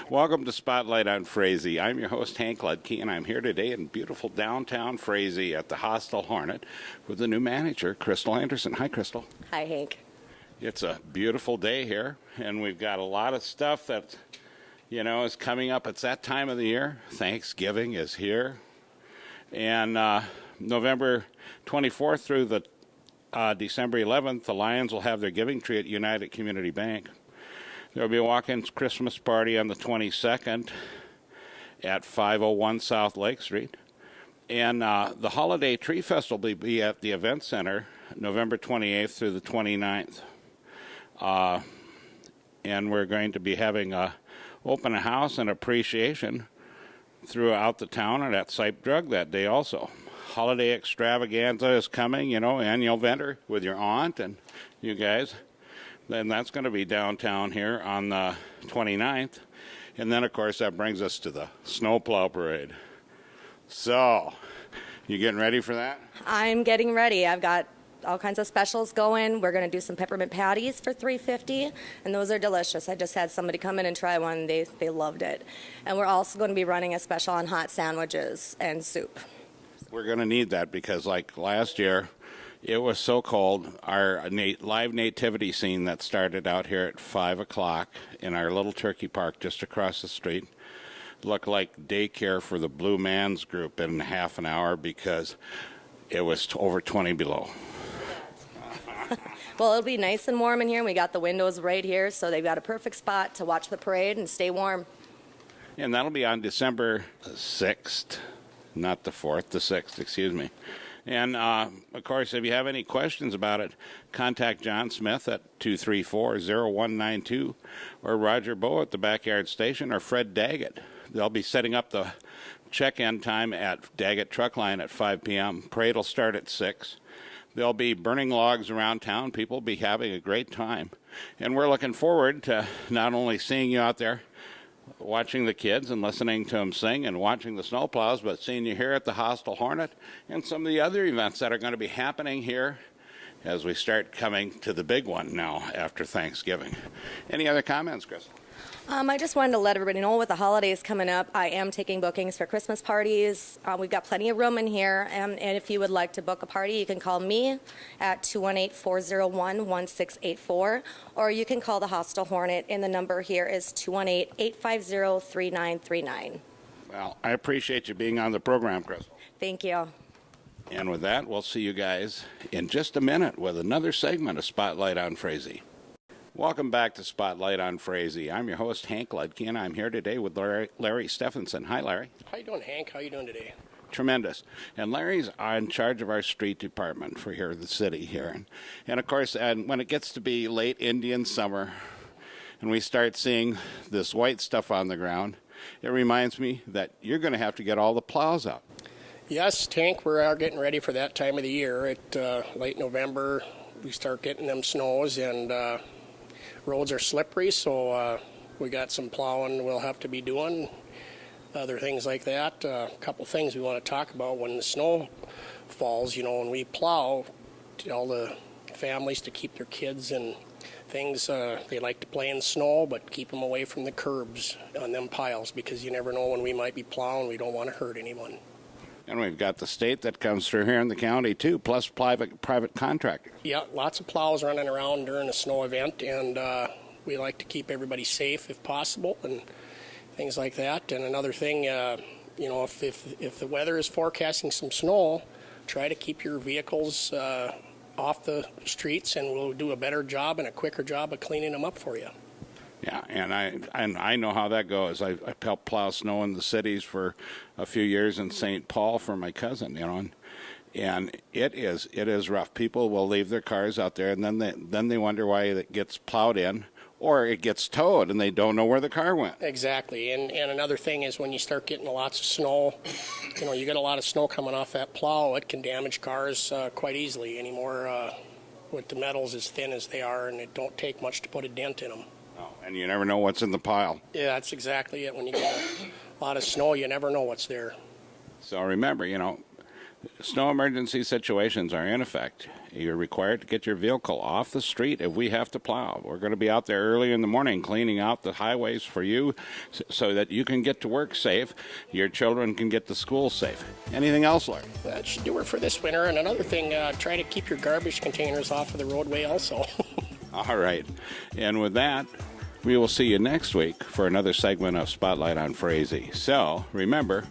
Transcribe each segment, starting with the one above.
Welcome to Spotlight on Frazee. I'm your host, Hank Ludke, and I'm here today in beautiful downtown Frazee at the Hostel Hornet with the new manager, Crystal Anderson. Hi, Crystal. Hi, Hank. It's a beautiful day here, and we've got a lot of stuff that, is coming up. It's that time of the year. Thanksgiving is here. And November 24th through the December 11th, the Lions will have their giving tree at United Community Bank. There will be a walk-in Christmas party on the 22nd at 501 South Lake Street. And the Holiday Tree Festival will be at the Event Center November 28th through the 29th. And we're going to be having a open house and appreciation throughout the town and at Sipe Drug that day also. Holiday extravaganza is coming, annual vendor with your aunt and you guys. Then that's going to be downtown here on the 29th. And then, of course, that brings us to the snowplow parade. So, you getting ready for that? I'm getting ready. I've got all kinds of specials going. We're going to do some peppermint patties for $3.50, and those are delicious. I just had somebody come in and try one. They loved it. And we're also going to be running a special on hot sandwiches and soup. We're going to need that because, like last year, it was so cold. Our live nativity scene that started out here at 5 o'clock in our little turkey park just across the street looked like daycare for the Blue Man's group in half an hour because it was over 20 below. Well, it'll be nice and warm in here. We got the windows right here, so they've got a perfect spot to watch the parade and stay warm. And that'll be on December 6th, not the 4th, the 6th, excuse me. And, of course, if you have any questions about it, contact John Smith at 234-0192 or Roger Bowe at the Backyard Station or Fred Daggett. They'll be setting up the check-in time at Daggett Truck Line at 5 p.m. Parade will start at 6. They'll be burning logs around town. People will be having a great time. And we're looking forward to not only seeing you out there watching the kids and listening to them sing and watching the snowplows, but seeing you here at the Hostel Hornet and some of the other events that are going to be happening here as we start coming to the big one now after Thanksgiving. Any other comments, Crystal? I just wanted to let everybody know with the holidays coming up, I am taking bookings for Christmas parties. We've got plenty of room in here, and if you would like to book a party, you can call me at 218-401-1684, or you can call the Hostel Hornet, and the number here is 218-850-3939. Well, I appreciate you being on the program, Crystal. Thank you. And with that, we'll see you guys in just a minute with another segment of Spotlight on Frazee. Welcome back to Spotlight on Frazee. I'm your host, Hank Ludke, and I'm here today with Larry Stephenson. Hi, Larry. How you doing, Hank? How you doing today? Tremendous. And Larry's in charge of our street department for here, the city here. And of course, when it gets to be late Indian summer and we start seeing this white stuff on the ground, it reminds me that you're going to have to get all the plows up. Yes, Hank, we are getting ready for that time of the year. At late November, we start getting them snows, and roads are slippery, so we got some plowing we'll have to be doing, other things like that. A couple things we want to talk about when the snow falls. When we plow, tell the families to keep their kids and things. They like to play in the snow, but keep them away from the curbs on them piles because you never know when we might be plowing. We don't want to hurt anyone. And we've got the state that comes through here in the county, too, plus private contractors. Yeah, lots of plows running around during a snow event, and we like to keep everybody safe if possible and things like that. And another thing, if the weather is forecasting some snow, try to keep your vehicles off the streets, and we'll do a better job and a quicker job of cleaning them up for you. Yeah, and I know how that goes. I've helped plow snow in the cities for a few years in St. Paul for my cousin, and it is rough. People will leave their cars out there, and then they wonder why it gets plowed in, or it gets towed, and they don't know where the car went. Exactly, and another thing is when you start getting lots of snow, you get a lot of snow coming off that plow, it can damage cars quite easily anymore with the metals as thin as they are, and it don't take much to put a dent in them. And you never know what's in the pile. Yeah, that's exactly it. When you get a lot of snow, you never know what's there. So remember, snow emergency situations are in effect You're required to get your vehicle off the street if we have to plow. We're going to be out there early in the morning cleaning out the highways for you so that you can get to work safe, your children can get to school safe. Anything else, Larry? That should do it for this winter. And another thing, try to keep your garbage containers off of the roadway also. All right. And with that, we will see you next week for another segment of Spotlight on Frazee. So remember,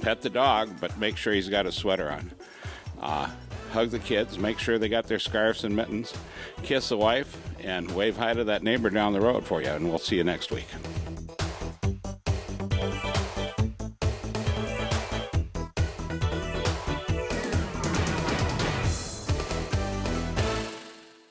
pet the dog, but make sure he's got a sweater on. Hug the kids, make sure they got their scarves and mittens, kiss the wife, and wave hi to that neighbor down the road for you, and we'll see you next week.